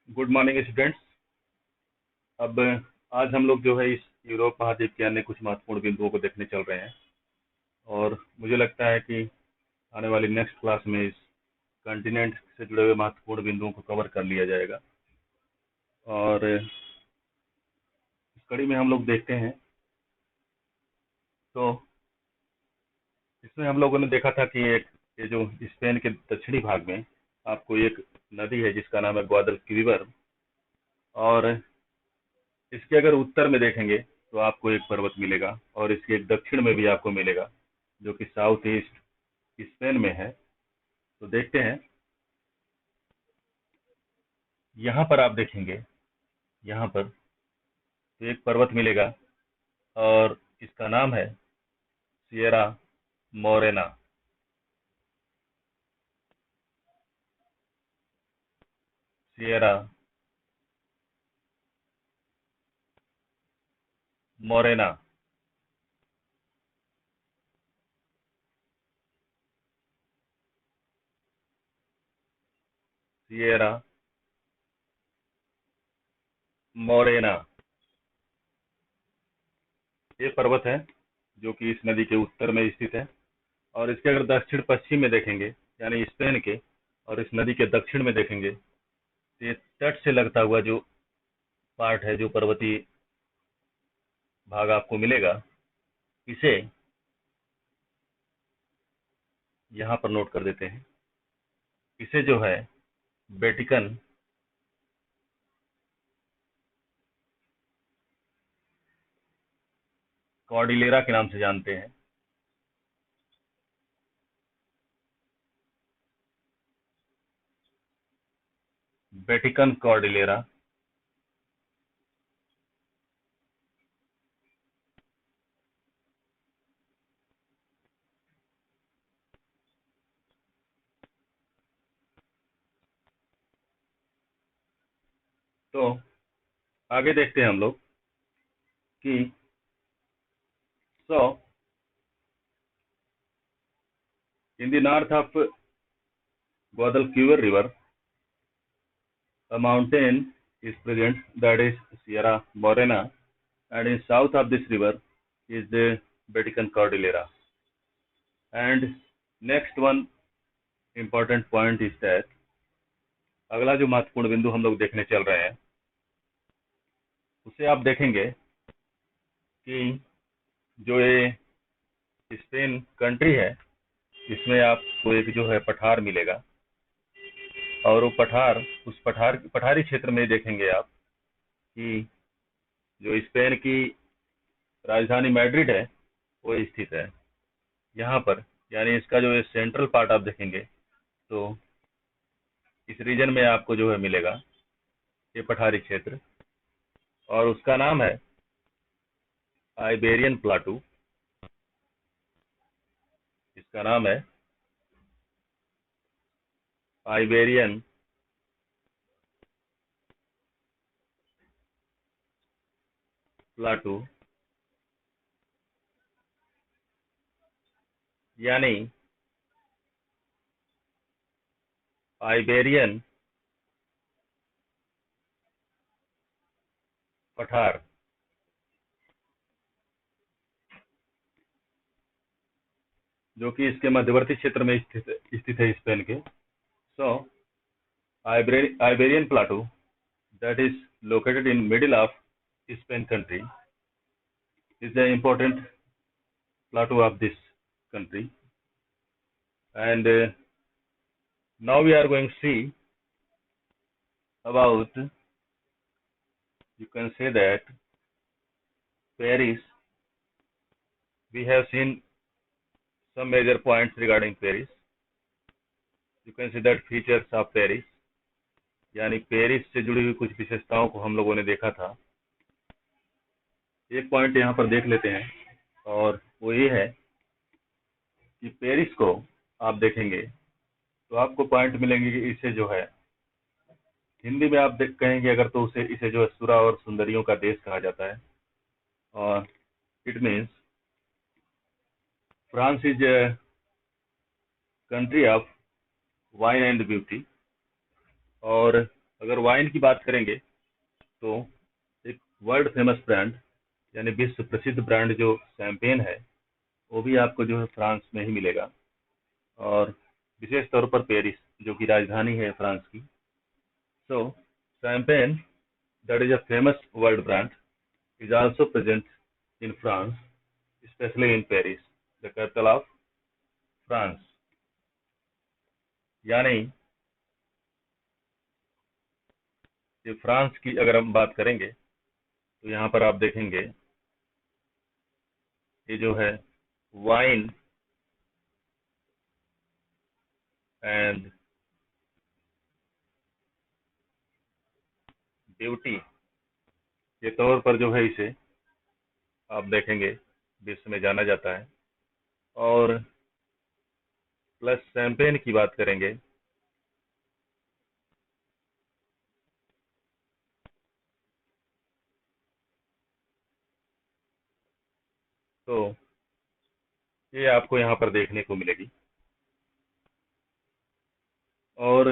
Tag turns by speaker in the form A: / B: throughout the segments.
A: Good morning students. अब आज हम लोग जो है इस यूरोप महाद्वीप के अन्य कुछ महत्वपूर्ण बिंदुओं को देखने चल रहे हैं और मुझे लगता है कि आने वाली नेक्स्ट क्लास में इस कॉन्टिनेंट से जुड़े हुए महत्वपूर्ण बिंदुओं को कवर कर लिया जाएगा। और इस कड़ी में हम लोग देखते हैं तो इसमें हम लोगों ने देखा था कि एक ये जो स्पेन के दक्षिणी भाग में आपको एक नदी है जिसका नाम है ग्वादलक्विवर, और इसके अगर उत्तर में देखेंगे तो आपको एक पर्वत मिलेगा और इसके एक दक्षिण में भी आपको मिलेगा जो कि साउथ ईस्ट स्पेन में है। तो देखते हैं, यहाँ पर आप देखेंगे, यहाँ पर तो एक पर्वत मिलेगा और इसका नाम है Sierra Morena. Sierra Morena. Sierra Morena ये पर्वत है जो कि इस नदी के उत्तर में स्थित है। और इसके अगर दक्षिण पश्चिम में देखेंगे यानी स्पेन के, और इस नदी के दक्षिण में देखेंगे तो ये तट से लगता हुआ जो पार्ट है, जो पर्वतीय भाग आपको मिलेगा, इसे यहाँ पर नोट कर देते हैं। इसे जो है वेटिकन कॉर्डिलेरा के नाम से जानते हैं। Vatican Cordillera. तो आगे देखते हैं हम लोग कि so in the north of Guadalquivir river a mountain is present, that is Sierra Morena, and in south of this river is the Vatican Cordillera. And next one important point is that अगला जो महत्वपूर्ण बिंदु हम लोग देखने चल रहे हैं उसे आप देखेंगे कि जो ये स्पेन कंट्री है इसमें आपको एक जो है पठार मिलेगा, और वो पठार, उस पठारी क्षेत्र में देखेंगे आप कि जो स्पेन की राजधानी मैड्रिड है वो स्थित है यहाँ पर। यानी इसका जो सेंट्रल पार्ट आप देखेंगे तो इस रीजन में आपको जो है मिलेगा ये पठारी क्षेत्र, और उसका नाम है आइबेरियन प्लाटू। इसका नाम है आइबेरियन प्लाटू, यानी आइबेरियन पठार, जो कि इसके मध्यवर्ती क्षेत्र में स्थित है स्पेन के। So Iberian plateau that is located in middle of Spain country is the important plateau of this country. And now we are going to see about, you can say that Paris. We have seen some major points regarding Paris. You can see that features of Paris, यानी Paris से जुड़ी हुई कुछ विशेषताओं को हम लोगों ने देखा था। एक पॉइंट यहाँ पर देख लेते हैं, और वो ये है कि पेरिस को आप देखेंगे तो आपको पॉइंट मिलेंगे कि इसे जो है हिंदी में आप देख कहेंगे अगर तो इसे जो है सुरा और सुंदरियों का देश कहा जाता है। और it means France is a country of wine and beauty. और अगर वाइन की बात करेंगे तो एक वर्ल्ड फेमस ब्रांड यानी विश्व प्रसिद्ध ब्रांड जो शैंपेन है, वो भी आपको जो है फ्रांस में ही मिलेगा, और विशेष तौर पर पेरिस जो कि राजधानी है फ्रांस की। So Champagne, that is a famous world brand, is also present in France, especially in Paris, the capital of France। यानी कि फ्रांस की अगर हम बात करेंगे तो यहाँ पर आप देखेंगे ये जो है वाइन एंड ब्यूटी के तौर पर जो है इसे आप देखेंगे विश्व में जाना जाता है। और प्लस शैंपेन की बात करेंगे तो ये आपको यहाँ पर देखने को मिलेगी। और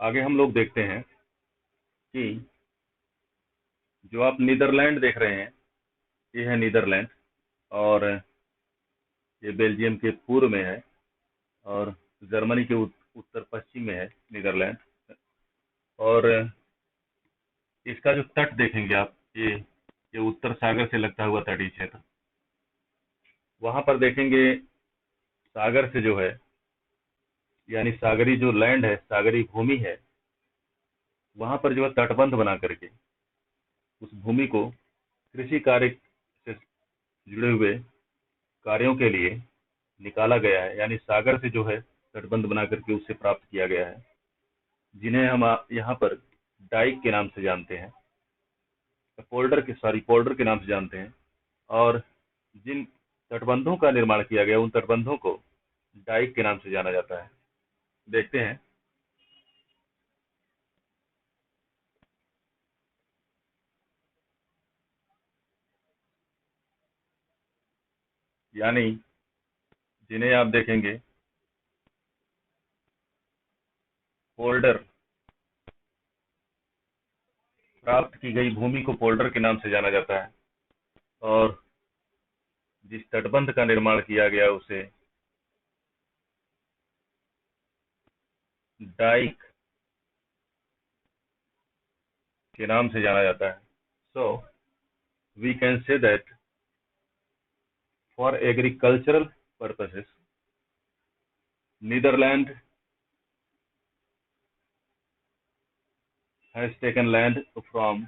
A: आगे हम लोग देखते हैं कि जो आप नीदरलैंड देख रहे हैं, ये है नीदरलैंड, और ये बेल्जियम के पूर्व में है और जर्मनी के उत्तर पश्चिम में है नीदरलैंड। और इसका जो तट देखेंगे आप, ये उत्तर सागर से लगता हुआ तटीय क्षेत्र, वहां पर देखेंगे सागर से जो है, यानी सागरी जो लैंड है, सागरी भूमि है, वहां पर जो है तटबंध बना करके उस भूमि को कृषि कार्य से जुड़े हुए कार्यों के लिए निकाला गया है, यानी सागर से जो है तटबंध बना करके उससे प्राप्त किया गया है, जिन्हें हम यहाँ पर डाइक के नाम से जानते हैं, पोल्डर के नाम से जानते हैं। और जिन तटबंधों का निर्माण किया गया, उन तटबंधों को डाइक के नाम से जाना जाता है। देखते हैं। यानी जिन्हें आप देखेंगे पोल्डर, प्राप्त की गई भूमि को पोल्डर के नाम से जाना जाता है, और जिस तटबंध का निर्माण किया गया उसे डाइक के नाम से जाना जाता है। So we can say that for agricultural purposes Netherland has taken land from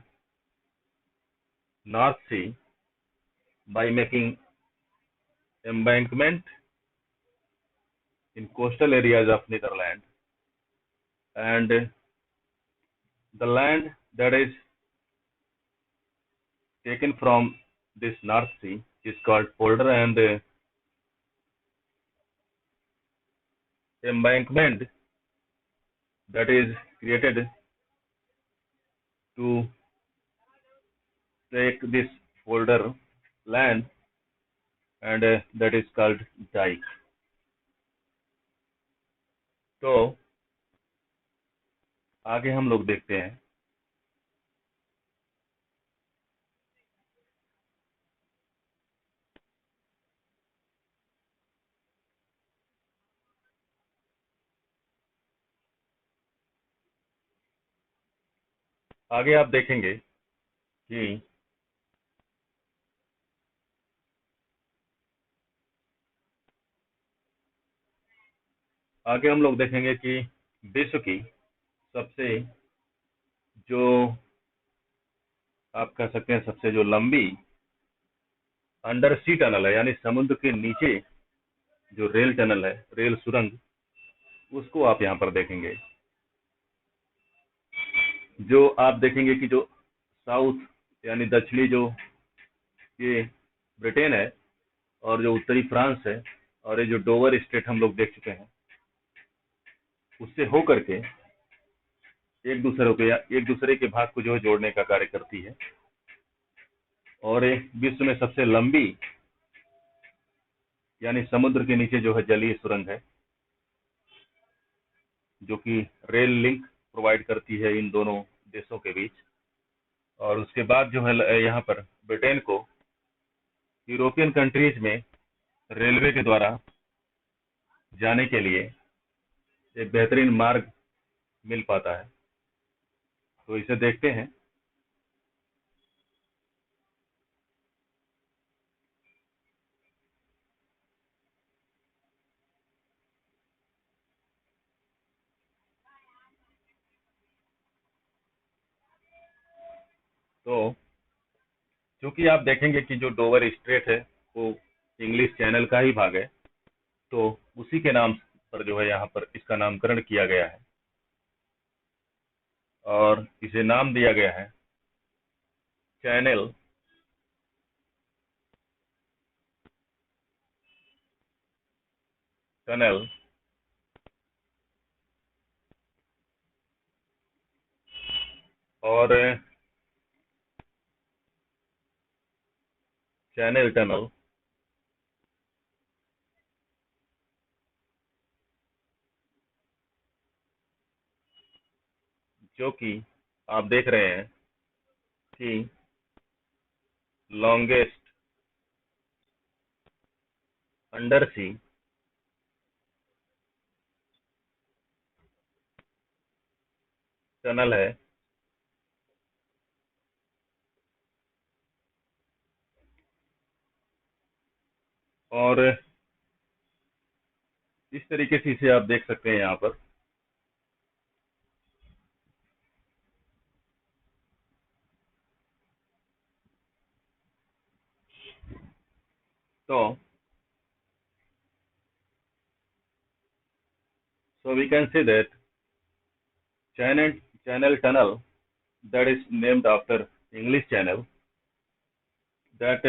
A: North Sea by making embankment in coastal areas of Netherlands, and the land that is taken from this North Sea is called polder, and embankment that is created to take this polder land, and that is called dike। तो आगे हम लोग देखते हैं। आगे आप देखेंगे कि आगे हम लोग देखेंगे कि विश्व की सबसे जो आप कह सकते हैं सबसे जो लंबी अंडर सी टनल है, यानी समुद्र के नीचे जो रेल टनल है, रेल सुरंग, उसको आप यहाँ पर देखेंगे। जो आप देखेंगे कि जो साउथ यानी दक्षिणी जो ये ब्रिटेन है, और जो उत्तरी फ्रांस है, और ये जो डोवर स्टेट हम लोग देख चुके हैं, उससे होकर के एक दूसरे के भाग को जो है जोड़ने का कार्य करती है। और ये विश्व में सबसे लंबी यानी समुद्र के नीचे जो है जलीय सुरंग है, जो कि रेल लिंक प्रोवाइड करती है इन दोनों देशों के बीच। और उसके बाद जो है यहाँ पर ब्रिटेन को यूरोपियन कंट्रीज में रेलवे के द्वारा जाने के लिए एक बेहतरीन मार्ग मिल पाता है। तो इसे देखते हैं। तो क्योंकि आप देखेंगे कि जो डोवर स्ट्रेट है वो इंग्लिश चैनल का ही भाग है, तो उसी के नाम पर जो है यहाँ पर इसका नामकरण किया गया है और इसे नाम दिया गया है चैनल टनल और चैनल टनल जो कि आप देख रहे हैं कि लॉन्गेस्ट अंडर सी टनल है। और इस तरीके से इसे आप देख सकते हैं यहाँ पर। तो so we can say that channel tunnel that is named after English Channel that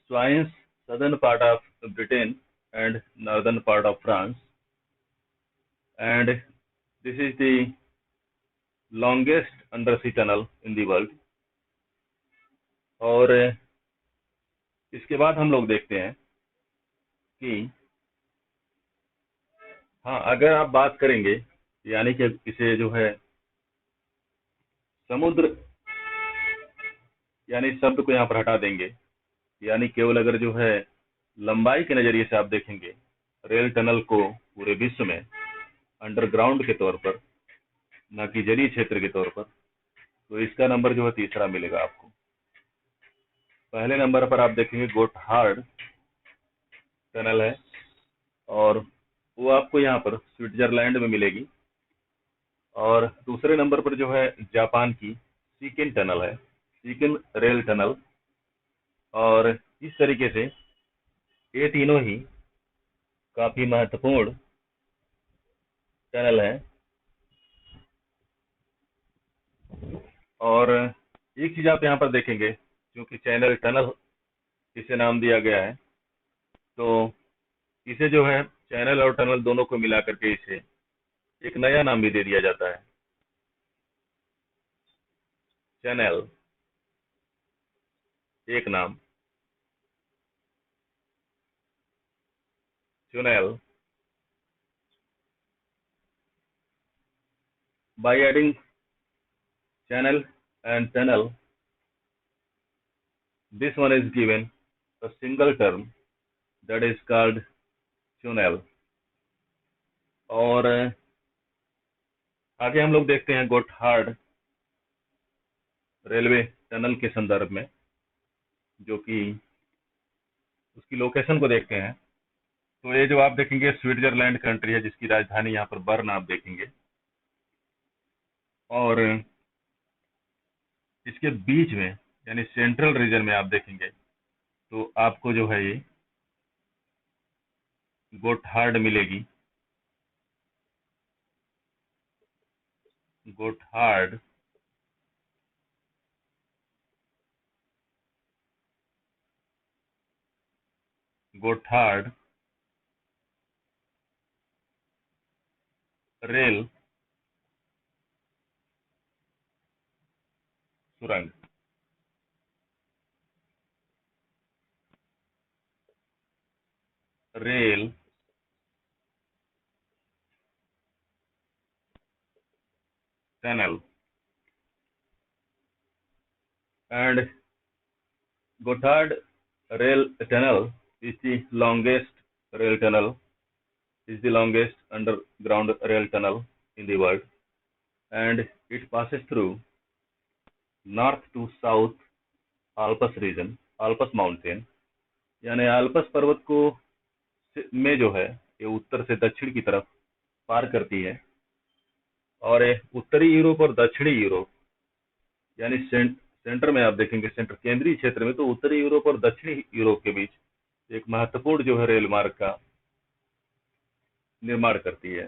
A: joins southern part of Britain and northern part of France, and this is the longest undersea tunnel in the world। और इसके बाद हम लोग देखते हैं कि हाँ, अगर आप बात करेंगे यानी कि इसे जो है समुद्र यानी शब्द को यहाँ पर हटा देंगे, यानी केवल अगर जो है लंबाई के नजरिए से आप देखेंगे रेल टनल को पूरे विश्व में अंडरग्राउंड के तौर पर, न कि जलीय क्षेत्र के तौर पर, तो इसका नंबर जो है तीसरा मिलेगा आपको। पहले नंबर पर आप देखेंगे गोटहार्ड टनल है और वो आपको यहाँ पर स्विट्जरलैंड में मिलेगी। और दूसरे नंबर पर जो है जापान की सीकिन टनल है, सीकिन रेल टनल। और इस तरीके से ये तीनों ही काफी महत्वपूर्ण टनल है। और एक चीज आप यहाँ पर देखेंगे, क्योंकि चैनल टनल इसे नाम दिया गया है, तो इसे जो है चैनल और टनल दोनों को मिला करके इसे एक नया नाम भी दे दिया जाता है, चैनल एक नाम, channel. By adding channel and tunnel, this one is given a single term that is called tunnel। और आगे हम लोग देखते हैं गोटहार्ड रेलवे टनल के संदर्भ में, जो कि उसकी लोकेशन को देखते हैं। तो ये जो आप देखेंगे स्विट्जरलैंड कंट्री है, जिसकी राजधानी यहाँ पर बर्न आप देखेंगे। और इसके बीच में यानी सेंट्रल रीजन में आप देखेंगे तो आपको जो है ये गोटहार्ड मिलेगी, गोटहार्ड। गोटहार्ड रेल सुरंग। Rail Tunnel, and Gotthard Rail Tunnel is the longest rail tunnel, is the longest underground rail tunnel in the world, and it passes through north to south Alps region, Alps mountain, यानी Alps पर्वत को में जो है ये उत्तर से दक्षिण की तरफ पार करती है, और ये उत्तरी यूरोप और दक्षिणी यूरोप यानी सेंटर में आप देखेंगे, सेंटर केंद्रीय क्षेत्र में तो उत्तरी यूरोप और दक्षिणी यूरोप के बीच एक महत्वपूर्ण जो है रेल मार्ग का निर्माण करती है।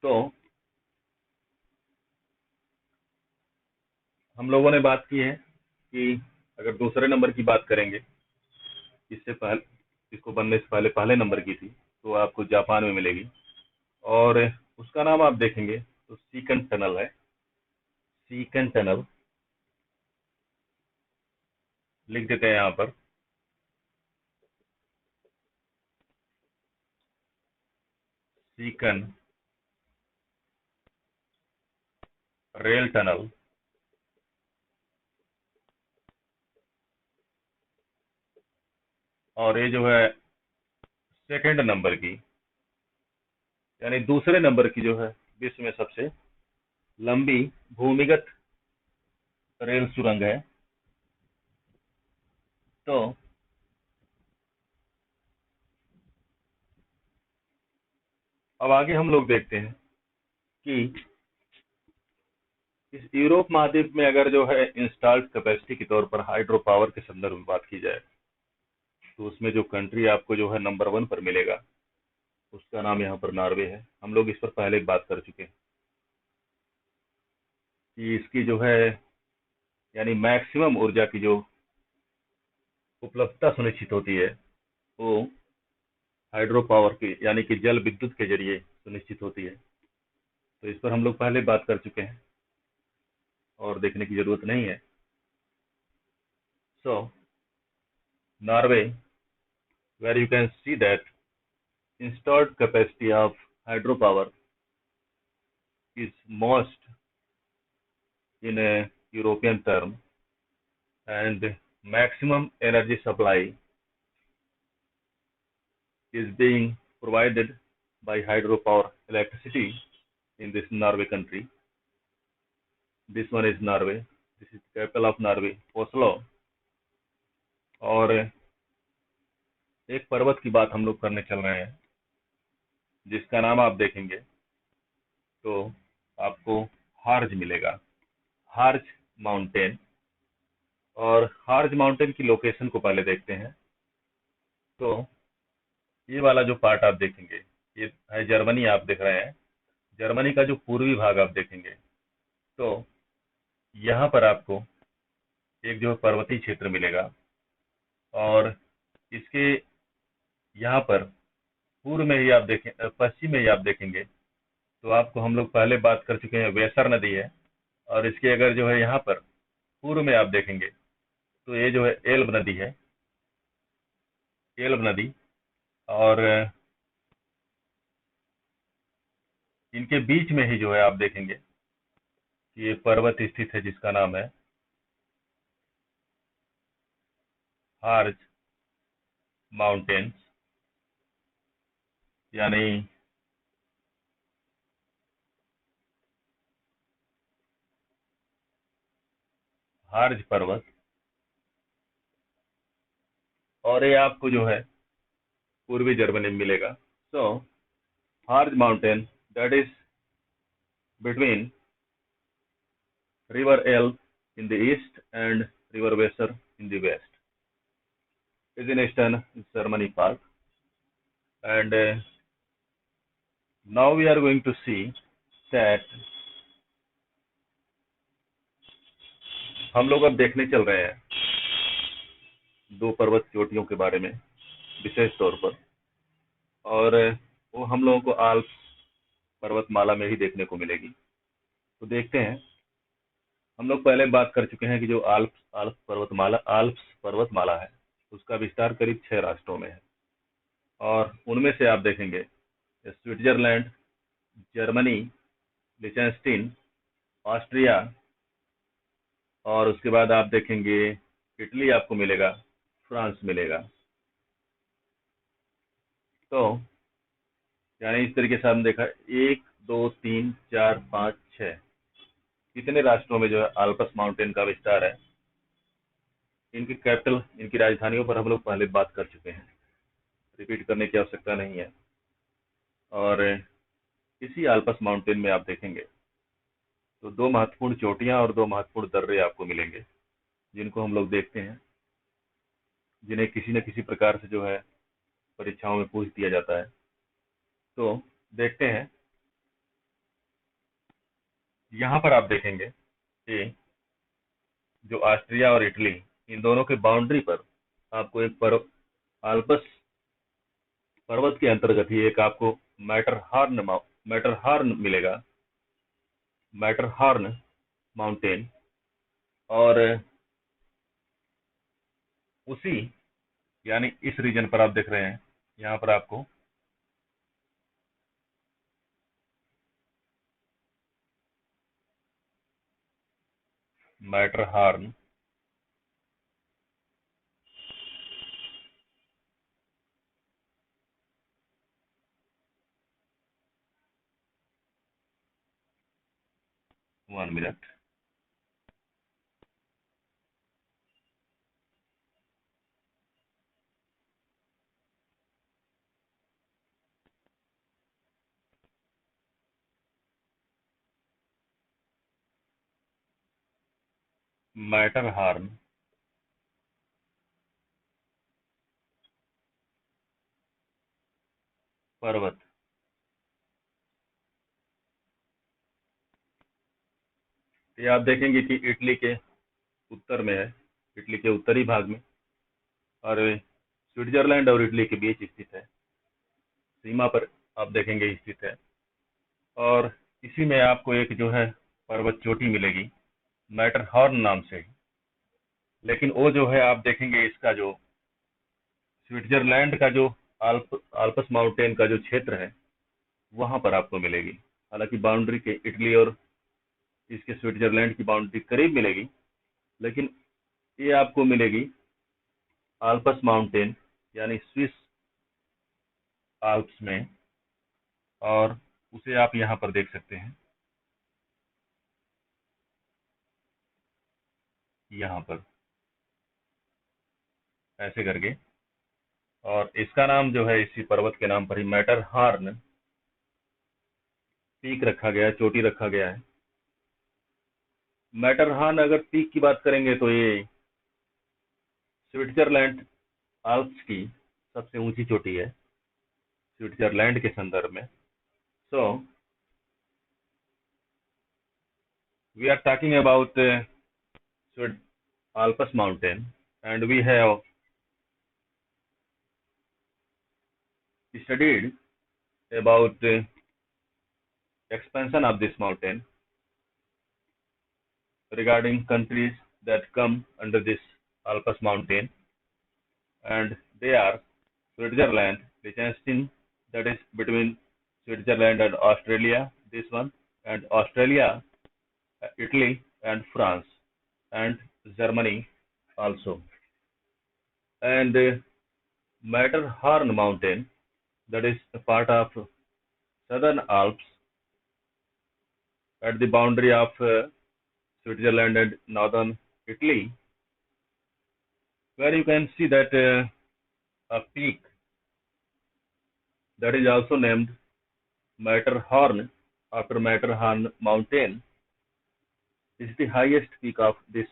A: तो हम लोगों ने बात की है कि अगर दूसरे नंबर की बात करेंगे, इससे पहले इसको बनने से पहले पहले नंबर की थी, तो आपको जापान में मिलेगी, और उसका नाम आप देखेंगे तो सीकन टनल है। सीकन टनल लिख देते हैं यहाँ पर, सीकन रेल टनल, और ये जो है सेकंड नंबर की यानी दूसरे नंबर की जो है विश्व में सबसे लंबी भूमिगत रेल सुरंग है। तो अब आगे हम लोग देखते हैं कि इस यूरोप महाद्वीप में अगर जो है इंस्टॉल्ड कैपेसिटी के तौर पर हाइड्रो पावर के संदर्भ में बात की जाए, तो उसमें जो कंट्री आपको जो है नंबर 1 पर मिलेगा, उसका नाम यहाँ पर नॉर्वे है। हम लोग इस पर पहले बात कर चुके हैं कि इसकी जो है यानी मैक्सिमम ऊर्जा की जो उपलब्धता सुनिश्चित होती है वो हाइड्रो पावर की यानी कि जल विद्युत के जरिए सुनिश्चित होती है। तो इस पर हम लोग पहले बात कर चुके हैं और देखने की जरूरत नहीं है। सो Norway, where you can see that installed capacity of hydropower is most in a European term, and maximum energy supply is being provided by hydropower electricity in this Norway country. This one is Norway. This is the capital of Norway, Oslo. और एक पर्वत की बात हम लोग करने चल रहे हैं जिसका नाम आप देखेंगे तो आपको हार्ज मिलेगा, हार्ज माउंटेन। और हार्ज माउंटेन की लोकेशन को पहले देखते हैं। तो ये वाला जो पार्ट आप देखेंगे ये है जर्मनी, आप देख रहे हैं जर्मनी का जो पूर्वी भाग आप देखेंगे तो यहाँ पर आपको एक जो पर्वतीय क्षेत्र मिलेगा, और इसके यहाँ पर पूर्व में ही आप देखें, पश्चिम में ही आप देखेंगे तो आपको हम लोग पहले बात कर चुके हैं वेसर नदी है, और इसके अगर जो है यहाँ पर पूर्व में आप देखेंगे तो ये जो है एल्ब नदी है, एल्ब नदी। और इनके बीच में ही जो है आप देखेंगे कि ये पर्वत स्थित है जिसका नाम है हार्ज माउंटेन्स, यानी हार्ज पर्वत। और ये आपको जो है पूर्वी जर्मनी में मिलेगा। So Harz mountain that is between river Elbe in the east and river Weser in the west, is in eastern Germany part. And now we are going to see that हम लोग अब देखने चल रहे हैं दो पर्वत चोटियों के बारे में विशेष तौर पर, और वो हम लोगों को आल्प्स पर्वतमाला में ही देखने को मिलेगी। तो देखते हैं, हम लोग पहले बात कर चुके हैं कि जो आल्प्स पर्वतमाला है उसका विस्तार करीब 6 राष्ट्रों में है, और उनमें से आप देखेंगे स्विट्जरलैंड, जर्मनी, लिechtenstein, ऑस्ट्रिया, और उसके बाद आप देखेंगे इटली आपको मिलेगा, फ्रांस मिलेगा। तो यानी इस तरीके से हमने देखा 1 2 3 4 5 6 कितने राष्ट्रों में जो है आल्प्स माउंटेन का विस्तार है। इनकी कैपिटल, इनकी राजधानियों पर हम लोग पहले बात कर चुके हैं, रिपीट करने की आवश्यकता नहीं है। और इसी आल्प्स माउंटेन में आप देखेंगे तो 2 महत्वपूर्ण चोटियां और 2 महत्वपूर्ण दर्रे आपको मिलेंगे, जिनको हम लोग देखते हैं, जिन्हें किसी न किसी प्रकार से जो है परीक्षाओं में पूछ दिया जाता है। तो देखते हैं, यहाँ पर आप देखेंगे कि जो ऑस्ट्रिया और इटली, इन दोनों के बाउंड्री पर आपको एक आल्प्स पर्वत के अंतर्गत ही एक आपको मैटरहॉर्न मिलेगा, मैटरहॉर्न माउंटेन। और उसी यानी इस रीजन पर आप देख रहे हैं, यहाँ पर आपको मैटरहॉर्न, वन मिनट, मैटरहॉर्न पर्वत, ये आप देखेंगे कि इटली के उत्तर में है, इटली के उत्तरी भाग में, और स्विट्जरलैंड और इटली के बीच स्थित है, सीमा पर आप देखेंगे स्थित है। और इसी में आपको एक जो है पर्वत चोटी मिलेगी मैटरहॉर्न नाम से। लेकिन वो जो है आप देखेंगे इसका जो स्विट्जरलैंड का जो आल्प्स माउंटेन का जो क्षेत्र है वहां पर आपको मिलेगी। हालांकि बाउंड्री के इटली और इसके स्विट्जरलैंड की बाउंड्री करीब मिलेगी, लेकिन ये आपको मिलेगी आल्प्स माउंटेन यानी स्विस आल्प्स में। और उसे आप यहाँ पर देख सकते हैं, यहाँ पर ऐसे करके। और इसका नाम जो है इसी पर्वत के नाम पर ही मैटरहॉर्न पीक रखा गया है, चोटी रखा गया है। मैटरहॉर्न अगर पीक की बात करेंगे तो ये स्विट्जरलैंड आल्प्स की सबसे ऊंची चोटी है, स्विट्जरलैंड के संदर्भ में। So we are talking about Alps mountain, and we have studied about expansion of this mountain regarding countries that come under this Alps mountain, and they are Switzerland, Liechtenstein, that is between Switzerland and Australia, this one, and Australia, Italy, and France, and Germany also. And Matterhorn mountain, that is a part of Southern Alps at the boundary of Switzerland and northern Italy, where you can see that a peak that is also named Matterhorn after Matterhorn mountain is the highest peak of this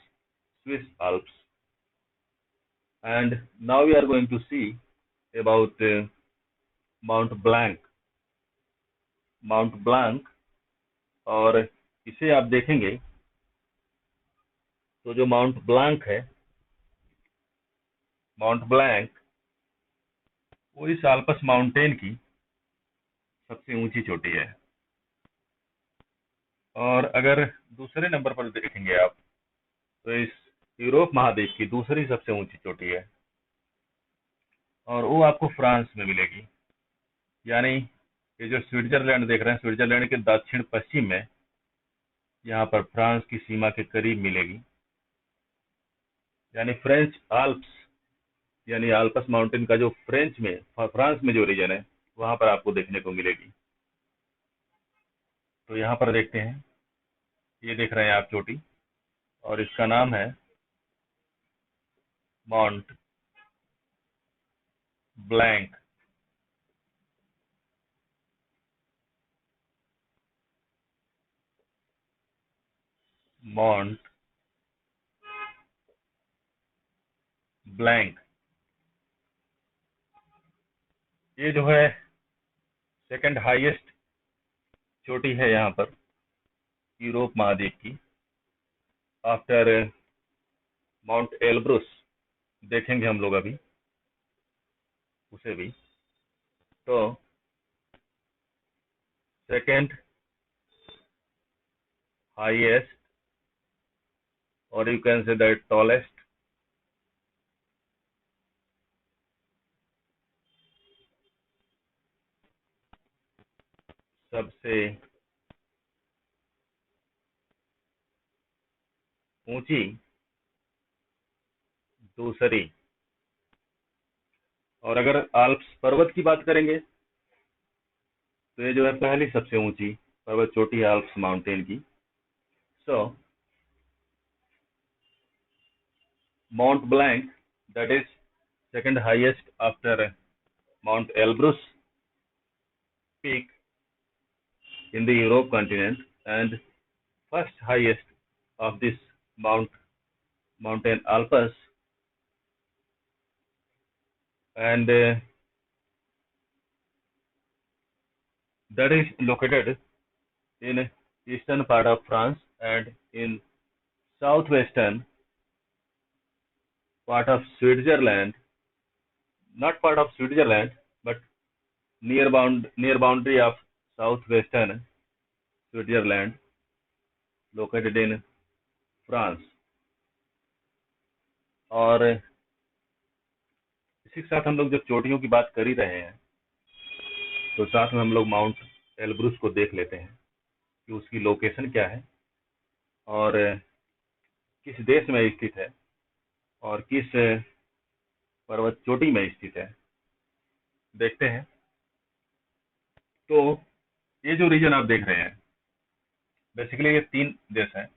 A: Swiss Alps. And now we are going to see about Mount Blanc. Mount Blanc, और इसे आप देखेंगे तो जो mount blank है, mount blank वो इस Alps mountain की सबसे ऊंची चोटी है। और अगर दूसरे नंबर पर देखेंगे आप तो इस यूरोप महाद्वीप की दूसरी सबसे ऊंची चोटी है, और वो आपको फ्रांस में मिलेगी। यानी ये जो स्विट्जरलैंड देख रहे हैं, स्विट्जरलैंड के दक्षिण पश्चिम में यहाँ पर फ्रांस की सीमा के करीब मिलेगी। यानी फ्रेंच आल्प्स, यानी आल्पस माउंटेन का जो फ्रांस में जो रीजन है वहां पर आपको देखने को मिलेगी। तो यहाँ पर देखते हैं, ये देख रहे हैं आप चोटी, और इसका नाम है माउंट ब्लैंक। माउंट ब्लैंक, ये जो है सेकंड हाईएस्ट चोटी है यहाँ पर यूरोप महाद्वीप की, आफ्टर माउंट एल्ब्रुस। देखेंगे हम लोग अभी उसे भी। तो सेकंड हाईएस्ट, और you can say that tallest, सबसे ऊंची दूसरी। और अगर आल्प्स पर्वत की बात करेंगे तो ये जो है पहली सबसे ऊंची पर्वत चोटी है आल्प्स माउंटेन की। So Mount Blanc, that is second highest after Mount Elbrus peak in the Europe continent, and first highest of this mountain Alpes, and that is located in eastern part of France and in southwestern part of Switzerland, not part of Switzerland, but near boundary of southwestern Switzerland, located in France। और इसी के साथ हम लोग जब चोटियों की बात कर ही रहे हैं तो साथ में हम लोग माउंट एल्ब्रुस को देख लेते हैं कि उसकी लोकेशन क्या है और किस देश में स्थित है और किस पर्वत चोटी में स्थित है, देखते हैं। तो ये जो रीजन आप देख रहे हैं, बेसिकली ये 3 देश हैं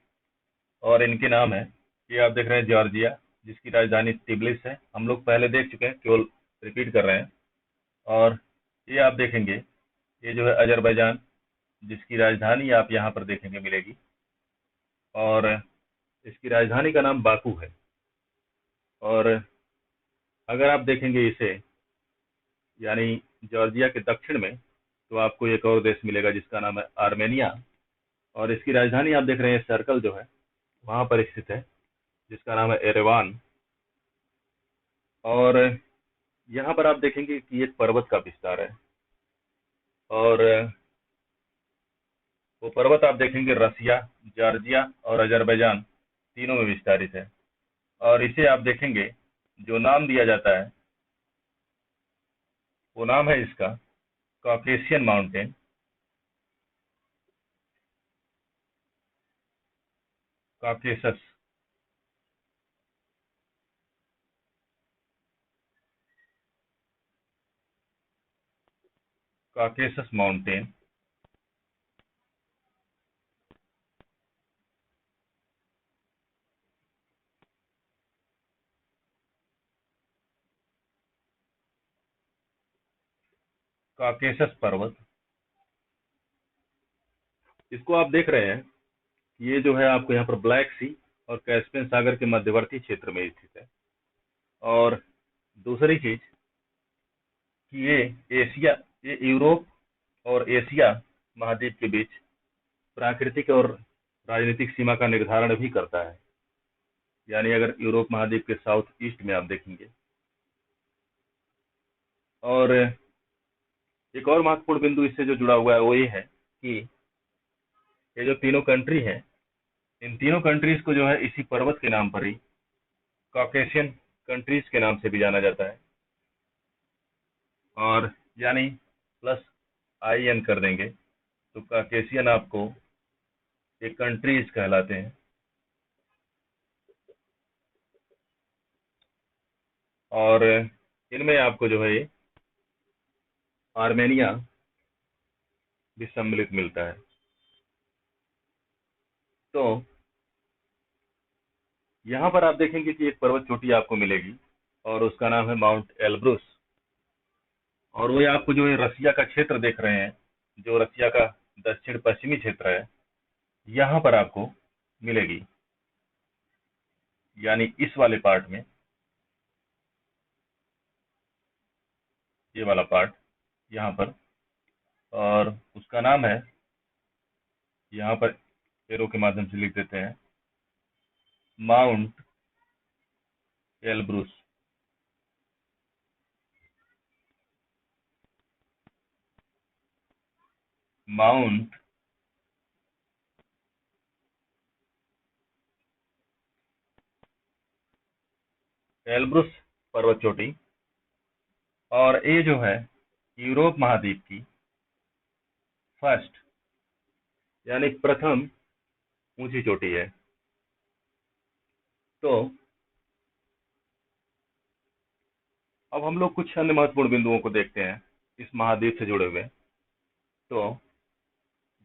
A: और इनके नाम है, ये आप देख रहे हैं जॉर्जिया, जिसकी राजधानी तिब्लिस है, हम लोग पहले देख चुके हैं, केवल रिपीट कर रहे हैं। और ये आप देखेंगे, ये जो है अजरबैजान, जिसकी राजधानी आप यहाँ पर देखेंगे मिलेगी, और इसकी राजधानी का नाम बाकू है। और अगर आप देखेंगे इसे, यानी जॉर्जिया के दक्षिण में, तो आपको एक और देश मिलेगा जिसका नाम है आर्मेनिया, और इसकी राजधानी आप देख रहे हैं सर्कल जो है वहां पर स्थित है, जिसका नाम है एरेवान। और यहाँ पर आप देखेंगे कि एक पर्वत का विस्तार है, और वो पर्वत आप देखेंगे रसिया, जॉर्जिया और अजरबैजान तीनों में विस्तारित है। और इसे आप देखेंगे, जो नाम दिया जाता है वो नाम है इसका Caucasian mountain. Caucasus, Caucasus mountain. Caucasus पर्वत, इसको आप देख रहे हैं, ये जो है आपको यहाँ पर ब्लैक सी और कैस्पियन सागर के मध्यवर्ती क्षेत्र में स्थित है। और दूसरी चीज कि ये यूरोप और एशिया महाद्वीप के बीच प्राकृतिक और राजनीतिक सीमा का निर्धारण भी करता है। यानी अगर यूरोप महाद्वीप के साउथ ईस्ट में आप देखेंगे। और एक और महत्वपूर्ण बिंदु इससे जो जुड़ा हुआ है वो ये है कि ये जो तीनों कंट्री हैं, इन तीनों कंट्रीज को जो है इसी पर्वत के नाम पर ही कॉकेशियन कंट्रीज के नाम से भी जाना जाता है। और यानी प्लस IN कर देंगे तो काकेशियन आपको एक कंट्रीज कहलाते हैं। और इनमें आपको जो है ये आर्मेनिया भी सम्मिलित मिलता है। तो यहाँ पर आप देखेंगे कि एक पर्वत चोटी आपको मिलेगी और उसका नाम है माउंट एल्ब्रुस। और वो आपको जो है रसिया का क्षेत्र देख रहे हैं, जो रसिया का दक्षिण पश्चिमी क्षेत्र है, यहाँ पर आपको मिलेगी, यानी इस वाले पार्ट में, ये वाला पार्ट यहाँ पर। और उसका नाम है, यहाँ पर एरो के माध्यम से लिख देते हैं, माउंट एल्ब्रुस। माउंट एल्ब्रुस पर्वत चोटी। और ये जो है यूरोप महाद्वीप की फर्स्ट, यानी प्रथम ऊंची चोटी है। तो अब हम लोग कुछ अन्य महत्वपूर्ण बिंदुओं को देखते हैं इस महाद्वीप से जुड़े हुए। तो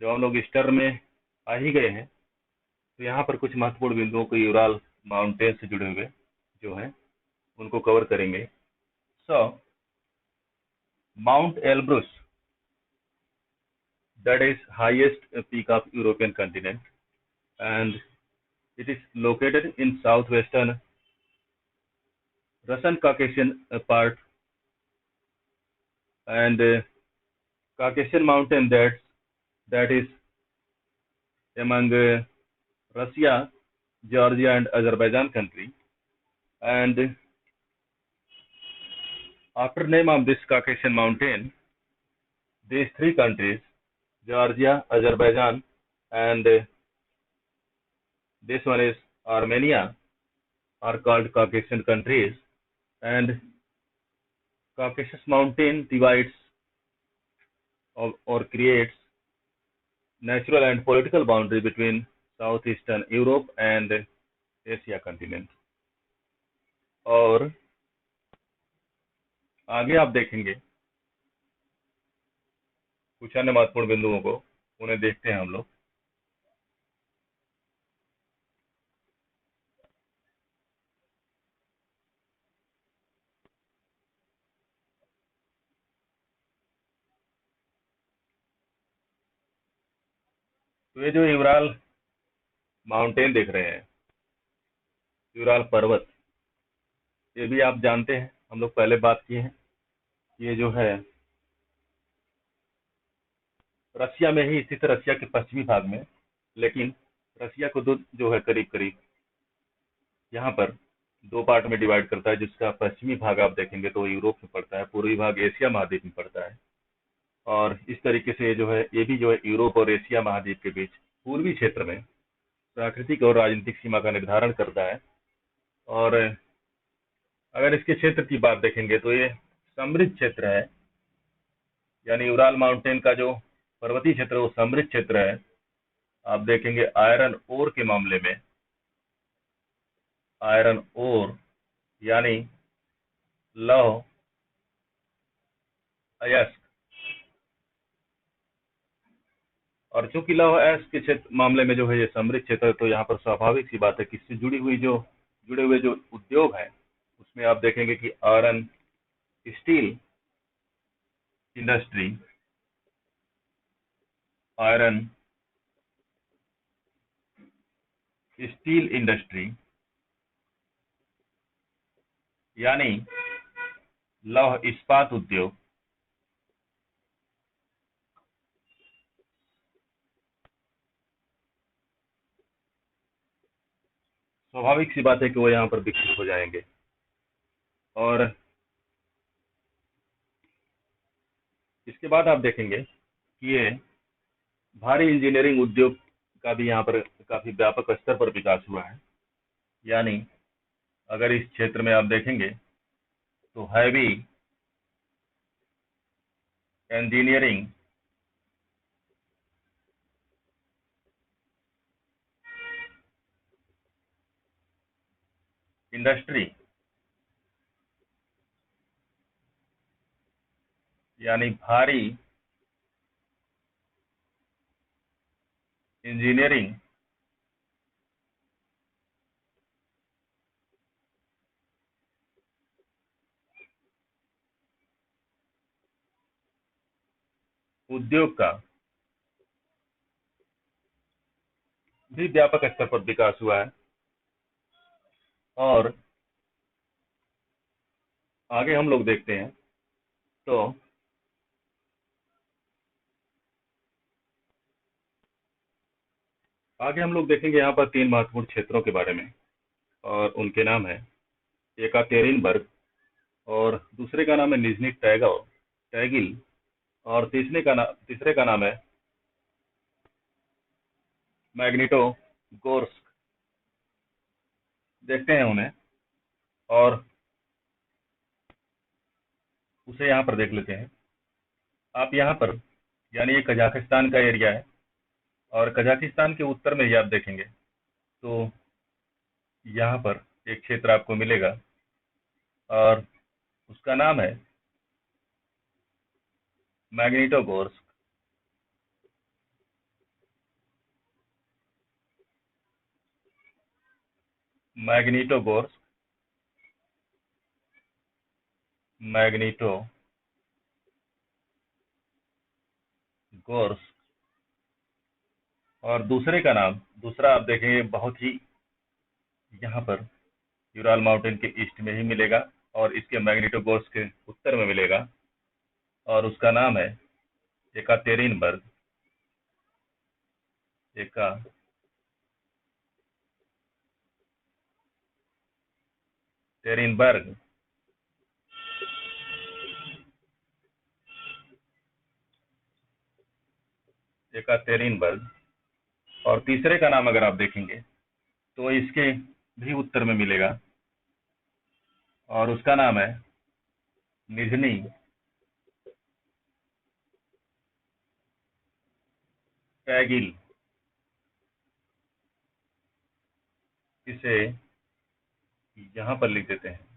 A: जब हम लोग ईस्टर में आ ही गए हैं, तो यहाँ पर कुछ महत्वपूर्ण बिंदुओं को यूराल माउंटेन से जुड़े हुए जो हैं उनको कवर करेंगे। So Mount Elbrus, that is highest peak of European continent, and it is located in southwestern Russian Caucasian part, and Caucasian mountain that is among Russia, Georgia, and Azerbaijan country. And after name of this Caucasian mountain, these three countries, Georgia, Azerbaijan, and this one is Armenia, are called Caucasian countries. And Caucasus mountain divides or creates natural and political boundary between southeastern Europe and Asia continent. और आगे आप देखेंगे कुछ अन्य महत्वपूर्ण बिंदुओं को, उन्हें देखते हैं हम लोग। तो ये जो यूराल माउंटेन देख रहे हैं, यूराल पर्वत, ये भी आप जानते हैं, हम लोग पहले बात किए हैं, ये जो है रसिया में ही स्थित, रसिया के पश्चिमी भाग में। लेकिन रसिया को दो जो है करीब करीब यहाँ पर दो पार्ट में डिवाइड करता है, जिसका पश्चिमी भाग आप देखेंगे तो यूरोप में पड़ता है, पूर्वी भाग एशिया महाद्वीप में पड़ता है। और इस तरीके से जो है ये भी जो है यूरोप और एशिया महाद्वीप के बीच पूर्वी क्षेत्र में प्राकृतिक और राजनीतिक सीमा का निर्धारण करता है। और अगर इसके क्षेत्र की बात देखेंगे तो ये समृद्ध क्षेत्र है, यानी यूराल माउंटेन का जो पर्वतीय क्षेत्र है वो समृद्ध क्षेत्र है। आप देखेंगे आयरन ओर के मामले में, आयरन ओर यानी लौह अयस्क, और चूंकि लौह अयस्क के क्षेत्र मामले में जो है ये समृद्ध क्षेत्र है, तो यहाँ पर स्वाभाविक सी बात है कि इससे जुड़े हुए जो उद्योग है उसमें आप देखेंगे कि iron steel industry, iron steel industry यानी लौह इस्पात उद्योग, स्वाभाविक सी बात है कि वो यहाँ पर विकसित हो जाएंगे। और इसके बाद आप देखेंगे कि ये भारी इंजीनियरिंग उद्योग का भी यहाँ पर काफी व्यापक स्तर पर विकास हुआ है। यानी अगर इस क्षेत्र में आप देखेंगे तो हैवी इंजीनियरिंग इंडस्ट्री यानी भारी इंजीनियरिंग उद्योग का भी व्यापक स्तर पर विकास हुआ है। और आगे हम लोग देखते हैं तो आगे हम लोग देखेंगे यहाँ पर तीन महत्वपूर्ण क्षेत्रों के बारे में, और उनके नाम है एकातेरिनबर्ग, और दूसरे का नाम है निजनी टैगिल, और तीसरे का नाम है मैग्निटोगोर्स्क। देखते हैं उन्हें और उसे यहाँ पर देख लेते हैं। आप यहाँ पर, यानी ये कजाकिस्तान का एरिया है, और कजाकिस्तान के उत्तर में ही आप देखेंगे तो यहाँ पर एक क्षेत्र आपको मिलेगा, और उसका नाम है मैग्निटोगोर्स्क। मैग्निटोगोर्स्क मैग्निटोगोर्स्क। और दूसरा आप देखेंगे बहुत ही यहाँ पर यूराल माउंटेन के ईस्ट में ही मिलेगा, और इसके मैग्निटोगोर्स्क के उत्तर में मिलेगा, और उसका नाम है एकातेरिनबर्ग। एकातेरिनबर्ग। एकातेरिनबर्ग। और तीसरे का नाम अगर आप देखेंगे तो इसके भी उत्तर में मिलेगा, और उसका नाम है निजनी टैगिल। इसे यहाँ पर लिख देते हैं।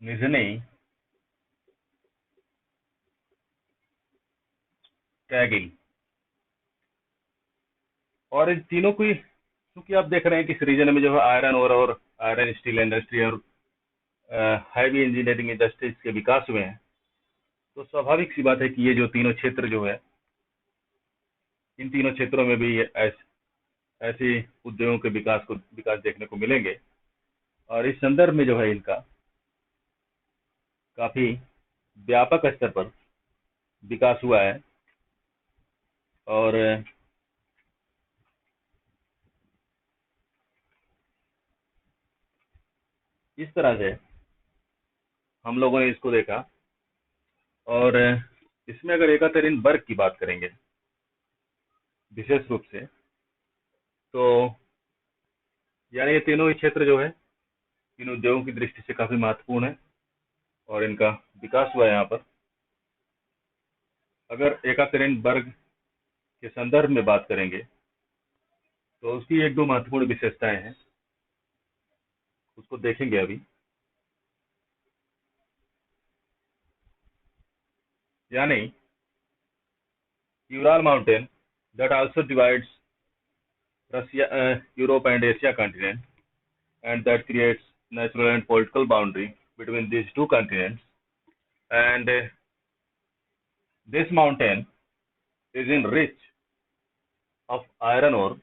A: Nizhny Tagil. और इन तीनों की, क्योंकि आप देख रहे हैं कि इस रीजन में जो है आयरन और आयरन स्टील इंडस्ट्री और हैवी इंजीनियरिंग इंडस्ट्रीज के विकास हुए हैं, तो स्वाभाविक सी बात है कि ये जो तीनों क्षेत्र जो है, इन तीनों क्षेत्रों में भी ऐसे उद्योगों के विकास देखने को मिलेंगे। और इस संदर्भ में जो है इनका काफी व्यापक स्तर पर विकास हुआ है। और इस तरह से हम लोगों ने इसको देखा। और इसमें अगर एकातेरिनबर्ग की बात करेंगे विशेष रूप से, तो यानी ये तीनों ही क्षेत्र जो है इन उद्योगों की दृष्टि से काफी महत्वपूर्ण है, और इनका विकास हुआ है यहाँ पर। अगर एकातेरिनबर्ग के संदर्भ में बात करेंगे तो उसकी एक दो महत्वपूर्ण विशेषताएं हैं, उसको देखेंगे अभी। यानी Ural mountain that also divides Europe and Asia continent, and that creates natural and political boundary between these two continents. And this mountain is in rich of iron ore.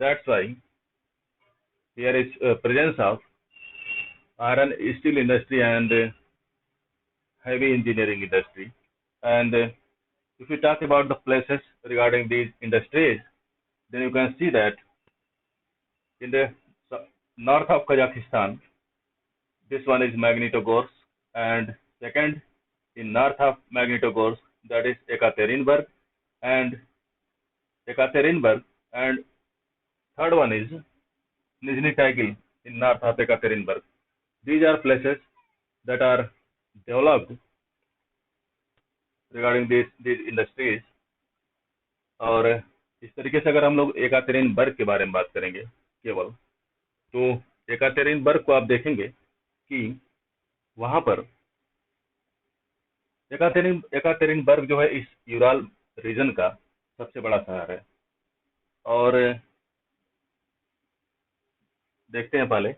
A: That's why there is presence of iron steel industry and heavy engineering industry. And if we talk about the places regarding these industries, then you can see that in the north of Kazakhstan, this one is Magnitogorsk, and second in north of Magnitogorsk, that is and Ekaterinburg, and third one is Nizhny Tagil in north of Ekaterinburg. These are places that are developed regarding this industries. और इस तरीके से अगर हम लोग Yekaterinburg के बारे में बात करेंगे केवल, तो एकातेरिनबर्ग को आप देखेंगे कि वहां पर एकातेरिनबर्ग जो है इस यूराल रीजन का सबसे बड़ा शहर है। और देखते हैं पहले,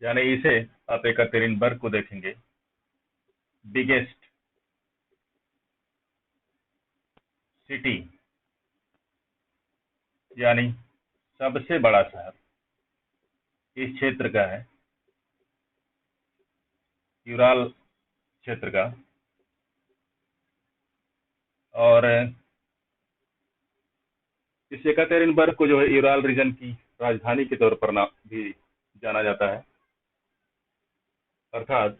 A: यानी इसे आप एकातेरिनबर्ग को देखेंगे बिगेस्ट सिटी, यानी सबसे बड़ा शहर इस क्षेत्र का है, यूराल क्षेत्र का। और इस एकातेरिनबर्ग को जो है यूराल रीजन की राजधानी के तौर पर नाम भी जाना जाता है। अर्थात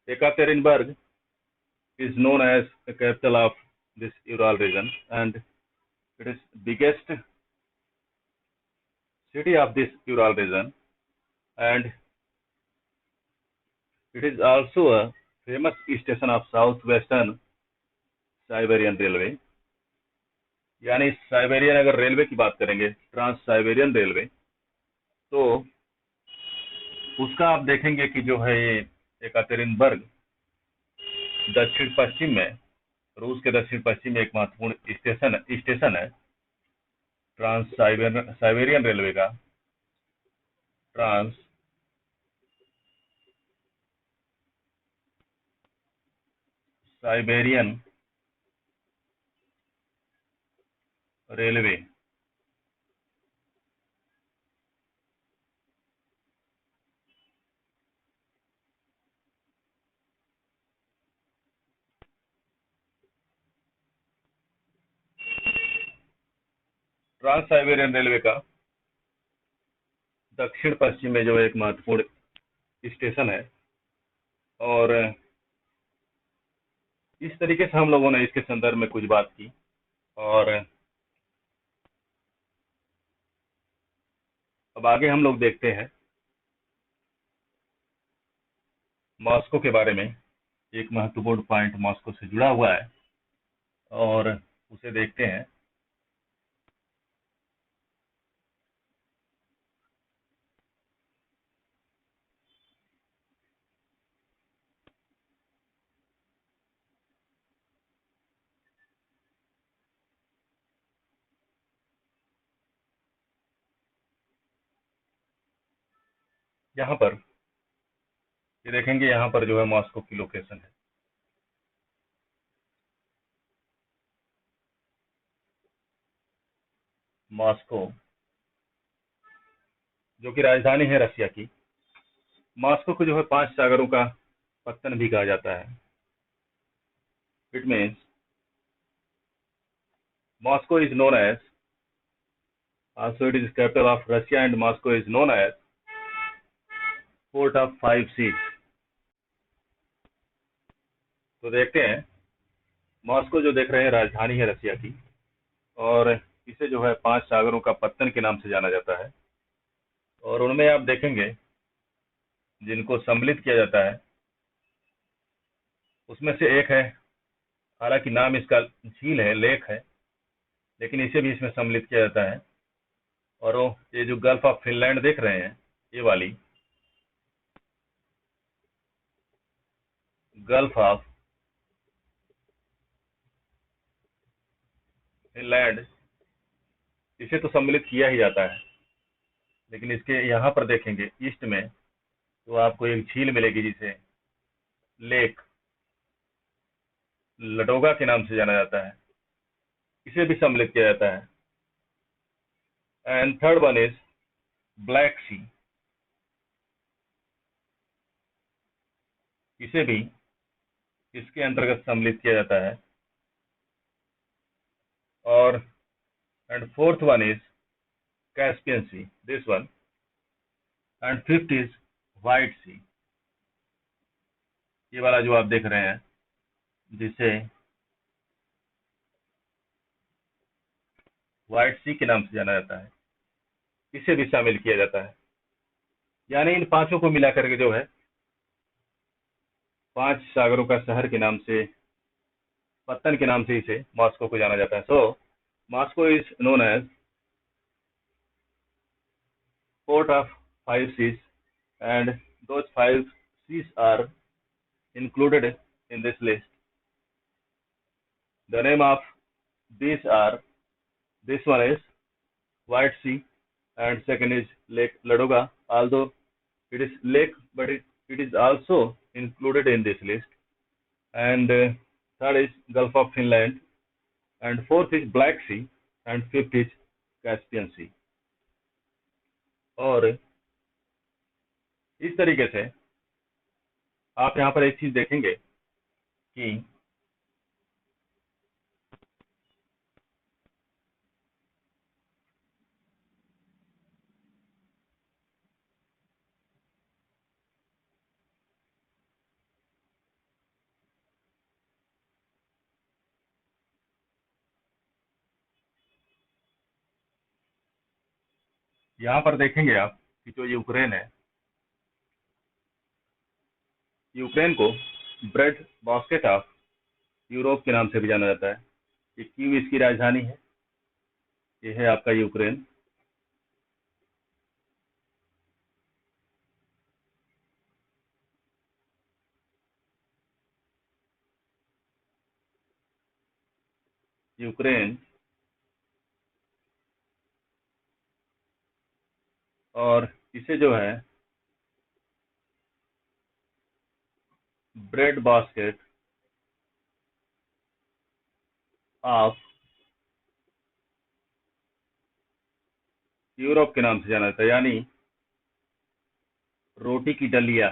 A: Yekaterinburg is known as the capital of this Ural region, and it is biggest city of this Ural region, and it is also a famous station of Southwestern Siberian Railway। यानी साइबेरियन अगर railway की बात करेंगे, trans Siberian railway, तो उसका आप देखेंगे कि जो है ये एकातेरिनबर्ग दक्षिण पश्चिम में, रूस के दक्षिण पश्चिम में एक महत्वपूर्ण स्टेशन है ट्रांस साइबेरियन रेलवे का, trans Siberian railway. Trans Siberian railway का दक्षिण पश्चिम में जो एक महत्वपूर्ण स्टेशन है। और इस तरीके से हम लोगों ने इसके संदर्भ में कुछ बात की। और अब आगे हम लोग देखते हैं मॉस्को के बारे में। एक महत्वपूर्ण पॉइंट मॉस्को से जुड़ा हुआ है और उसे देखते हैं। यहाँ पर ये देखेंगे, यहाँ पर जो है मॉस्को की लोकेशन है। मॉस्को जो कि राजधानी है रशिया की। मॉस्को को जो है 5 सागरों का पत्तन भी कहा जाता है। It means Moscow is known as, also it is capital of Russia, and Moscow is known as port of 5 seas। तो देखते हैं, मॉस्को जो देख रहे हैं राजधानी है रशिया की, और इसे जो है 5 सागरों का पत्तन के नाम से जाना जाता है। और उनमें आप देखेंगे जिनको सम्मिलित किया जाता है, उसमें से एक है, हालांकि नाम इसका झील है, लेक है, लेकिन इसे भी इसमें सम्मिलित किया जाता है। और वो ये जो गल्फ ऑफ फिनलैंड देख रहे हैं, ये वाली गल्फ ऑफ फिनलैंड, इसे तो सम्मिलित किया ही जाता है, लेकिन इसके यहाँ पर देखेंगे ईस्ट में तो आपको एक झील मिलेगी जिसे लेक लडोगा के नाम से जाना जाता है, इसे भी सम्मिलित किया जाता है। And third one is Black Sea, इसे भी इसके अंतर्गत सम्मिलित किया जाता है। और and fourth one is Caspian Sea, this one. And fifth is White Sea, ये वाला जो आप देख रहे हैं, जिसे व्हाइट सी के नाम से जाना जाता है, इसे भी शामिल किया जाता है। यानी इन पांचों को मिलाकर के जो है 5 सागरों का शहर के नाम से, पत्तन के नाम से इसे मॉस्को को जाना जाता है। So Moscow is known as port of 5 seas, and those 5 seas are included in this list. The name of these are, this one is White Sea, and second is Lake Ladoga, although it is lake, but it is also included in this list. And third is Gulf of Finland, and fourth is Black Sea, and fifth is Caspian Sea. और इस तरीके से आप यहाँ पर एक चीज देखेंगे कि यहाँ पर देखेंगे आप कि जो यूक्रेन है, यूक्रेन को ब्रेड बास्केट ऑफ यूरोप के नाम से भी जाना जाता है। ये कीव इसकी राजधानी है। ये है आपका यूक्रेन। यूक्रेन, और इसे जो है ब्रेड बास्केट ऑफ यूरोप के नाम से जाना जाता है, यानी रोटी की डलिया।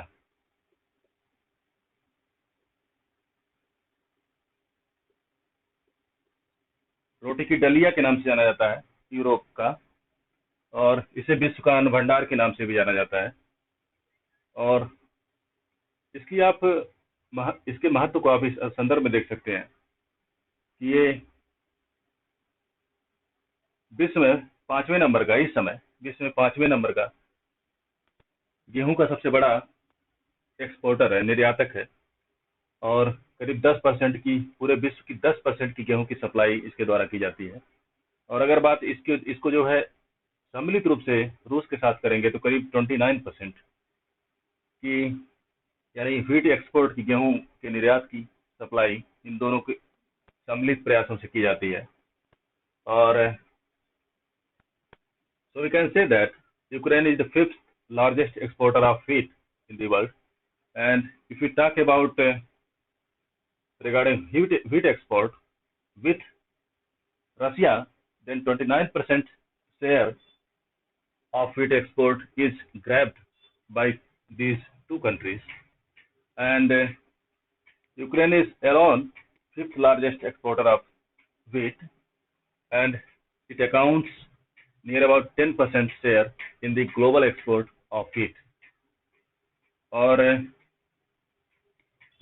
A: रोटी की डलिया के नाम से जाना जाता है यूरोप का, और इसे विश्व का अन्न भंडार के नाम से भी जाना जाता है। और इसकी आप इसके महत्व को आप इस संदर्भ में देख सकते हैं कि ये विश्व में 5वें नंबर का, इस समय विश्व में 5वें नंबर का गेहूं का सबसे बड़ा एक्सपोर्टर है, निर्यातक है। और करीब 10% की, पूरे विश्व की 10% की गेहूं की सप्लाई इसके द्वारा की जाती है। और अगर बात इसको जो है सम्मिलित रूप से रूस के साथ करेंगे तो करीब 29% की, यानी व्हीट एक्सपोर्ट की, गेहूं के निर्यात की सप्लाई इन दोनों के सम्मिलित प्रयासों से की जाती है। और so we can say that Ukraine is the 5th largest exporter of wheat in the world. And if we talk about regarding wheat export with Russia, then 29% share of wheat export is grabbed by these two countries. And Ukraine is alone 5th largest exporter of wheat, and it accounts near about 10% share in the global export of wheat. और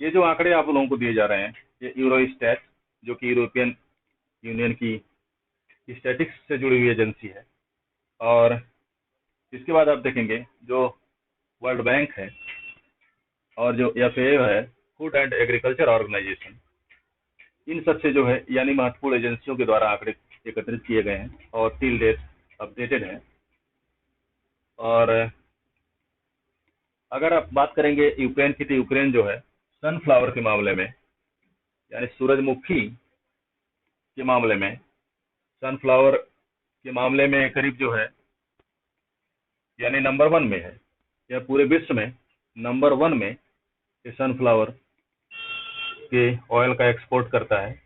A: ये जो आंकड़े आप लोगों को दिए जा रहे हैं, ये यूरोस्टैट, जो कि यूरोपियन यूनियन की स्टैटिक्स से जुड़ी हुई एजेंसी है। और इसके बाद आप देखेंगे जो वर्ल्ड बैंक है और जो FAO है, फूड एंड एग्रीकल्चर ऑर्गेनाइजेशन, इन सब से जो है, यानी महत्वपूर्ण एजेंसियों के द्वारा आंकड़े एकत्रित किए गए हैं और टिल डेट अपडेटेड हैं। और अगर आप बात करेंगे यूक्रेन की, तो यूक्रेन जो है सनफ्लावर के मामले में, यानी सूरजमुखी के मामले में, सनफ्लावर के मामले में करीब जो है, यानी नंबर 1 में है। यह पूरे विश्व में नंबर 1 में ये सनफ्लावर के ऑयल का एक्सपोर्ट करता है।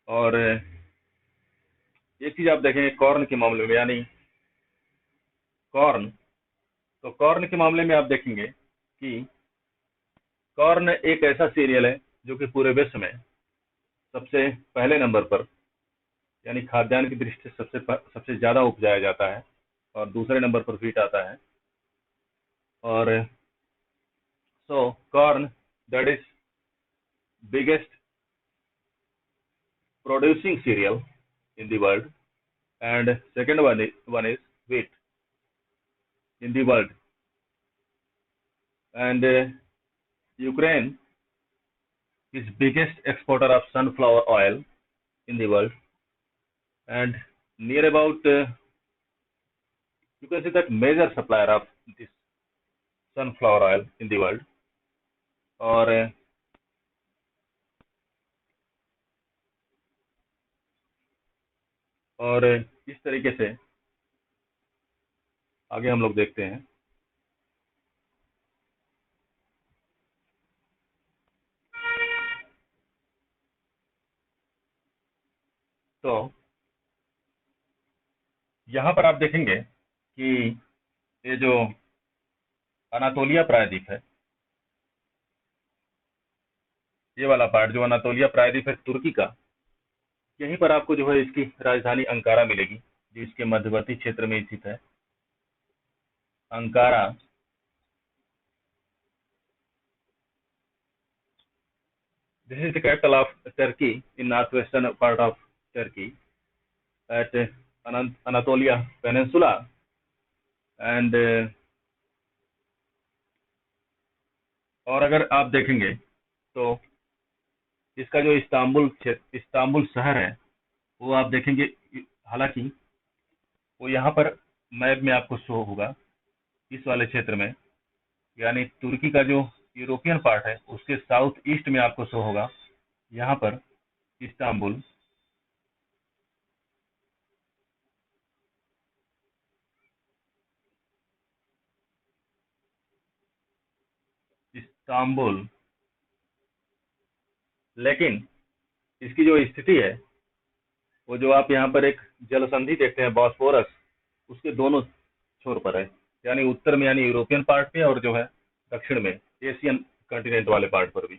A: और एक चीज आप देखेंगे कॉर्न के मामले में, यानी कॉर्न, तो कॉर्न के मामले में आप देखेंगे कि कॉर्न एक ऐसा सीरियल है जो कि पूरे विश्व में सबसे पहले नंबर पर, यानी खाद्यान्न की दृष्टि से सबसे ज्यादा उपजाया जाता है, और दूसरे नंबर पर व्हीट आता है। और so corn that is biggest producing cereal in the world, and second one is wheat in the world. And Ukraine is biggest exporter of sunflower oil in the world, and near about you can see that major supplier of this sunflower oil in the world. और और इस तरीके से आगे हम लोग देखते हैं। तो यहाँ पर आप देखेंगे कि ये जो अनातोलिया प्रायद्वीप है, ये वाला पार्ट जो अनातोलिया प्रायद्वीप है तुर्की का, यहीं पर आपको जो है इसकी राजधानी अंकारा मिलेगी, जो इसके मध्यवर्ती क्षेत्र में स्थित है। Ankara this is the capital of Turkey in northwestern part of Turkey at Anatolia Peninsula, and और अगर आप देखेंगे तो इसका जो इस्तांबुल शहर है वो आप देखेंगे, हालांकि वो यहाँ पर मैप में आपको शो होगा इस वाले क्षेत्र में, यानी तुर्की का जो यूरोपियन पार्ट है उसके साउथ ईस्ट में आपको शो होगा यहाँ पर इस्तांबुल। इस्तांबुल, लेकिन इसकी जो स्थिति है वो जो आप यहाँ पर एक जल संधि देखते हैं बॉस्फोरस, उसके दोनों छोर पर है, यानी उत्तर में यानी यूरोपियन पार्ट पे, और जो है दक्षिण में एशियन कॉन्टिनेंट वाले पार्ट पर भी।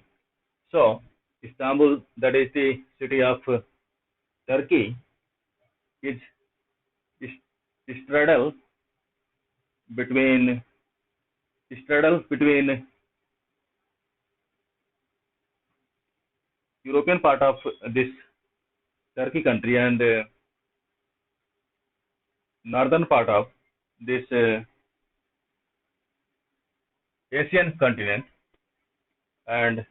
A: So Istanbul that is the city of Turkey is straddle between between European part of this Turkey country and northern part of this Asian continent, and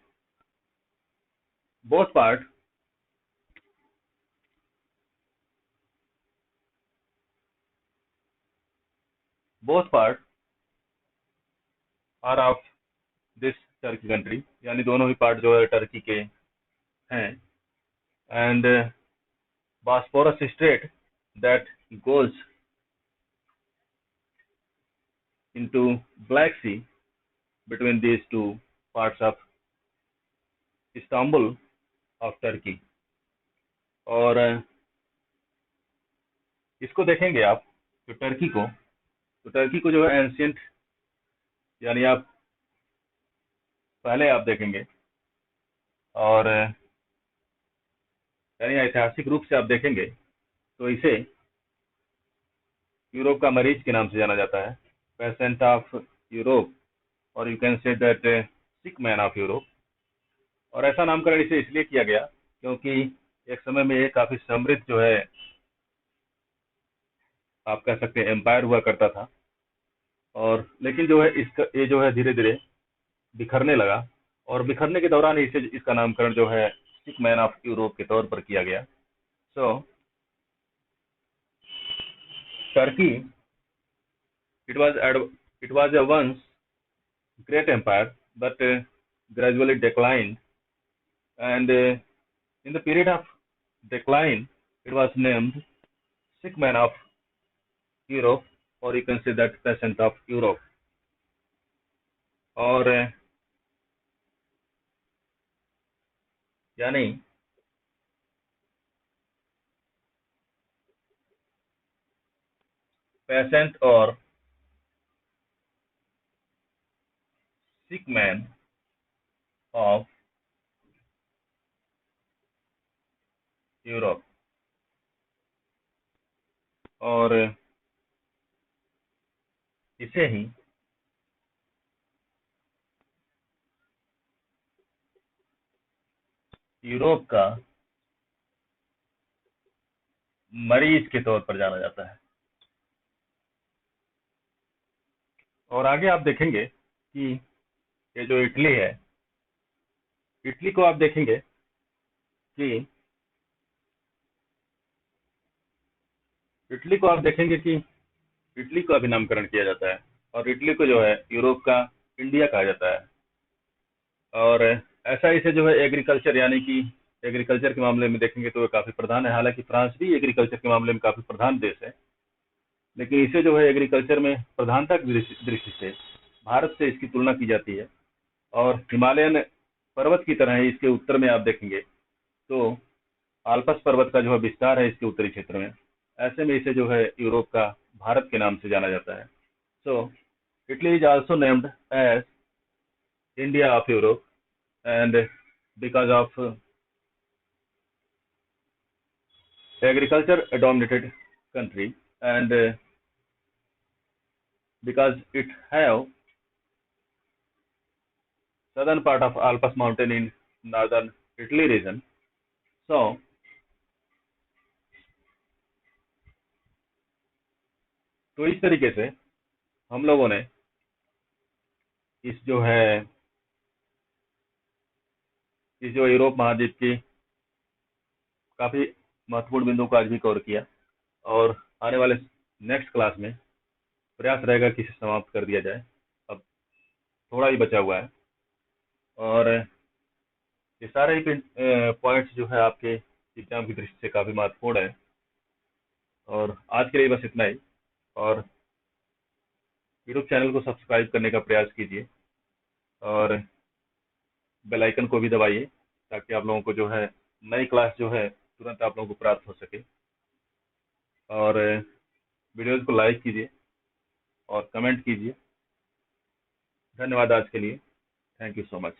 A: both part are of this Turkey country, यानी दोनों ही part जो है Turkey के हैं, and Bosphorus Strait that goes into Black Sea between these two parts of Istanbul of Turkey। और इसको देखेंगे आप तो टर्की को जो है एंशियंट, यानी आप पहले आप देखेंगे, और यानी ऐतिहासिक रूप से आप देखेंगे तो इसे यूरोप का मरीज के नाम से जाना जाता है, पेशेंट ऑफ यूरोप, और you can say that sick man of Europe. और ऐसा नामकरण इसे इसलिए किया गया क्योंकि एक समय में ये काफी समृद्ध जो है आप कह सकते हैं एम्पायर हुआ करता था, और लेकिन जो है इसका ये जो है धीरे धीरे बिखरने लगा, और बिखरने के दौरान इसे इसका नामकरण जो है सिक मैन ऑफ यूरोप के तौर पर किया गया। So Turkey it was a once great empire but gradually declined, and in the period of decline it was named sick man of Europe, or you can say that peasant of Europe। और यानी peasant और sick man of Europe, और इसे ही Europe का मरीज के तौर पर जाना जाता है। और आगे आप देखेंगे कि ये जो इटली है, इटली को आप देखेंगे कि इटली को आप देखेंगे कि इटली का भी नामकरण किया जाता है, और इटली को जो है यूरोप का इंडिया कहा जाता है। और ऐसा इसे जो है एग्रीकल्चर, यानी कि एग्रीकल्चर के मामले में देखेंगे तो ये काफ़ी प्रधान है। हालांकि फ्रांस भी एग्रीकल्चर के मामले में काफ़ी प्रधान देश है, लेकिन इसे जो है एग्रीकल्चर में प्रधानता की दृष्टि से भारत से इसकी तुलना की जाती है। और हिमालयन पर्वत की तरह है, इसके उत्तर में आप देखेंगे तो आल्पस पर्वत का जो है विस्तार है इसके उत्तरी क्षेत्र में। ऐसे में इसे जो है यूरोप का भारत के नाम से जाना जाता है। So Italy is also named as India of Europe, and because of agriculture dominated country, and because it have southern part of Alps mountain in northern Italy region. So तो इस तरीके से हम लोगों ने इस जो यूरोप महाद्वीप की काफी महत्वपूर्ण बिंदुओं को आज भी कवर किया, और आने वाले नेक्स्ट क्लास में प्रयास रहेगा कि इसे समाप्त कर दिया जाए। अब थोड़ा ही बचा हुआ है, और ये सारे ही पॉइंट्स जो है आपके एग्जाम की दृष्टि से काफी महत्वपूर्ण है। और आज के लिए बस इतना ही। और यूट्यूब चैनल को सब्सक्राइब करने का प्रयास कीजिए, और बेल आइकन को भी दबाइए, ताकि आप लोगों को जो है नई क्लास जो है तुरंत आप लोगों को प्राप्त हो सके। और वीडियोज़ को लाइक कीजिए और कमेंट कीजिए। धन्यवाद आज के लिए। Thank you so much.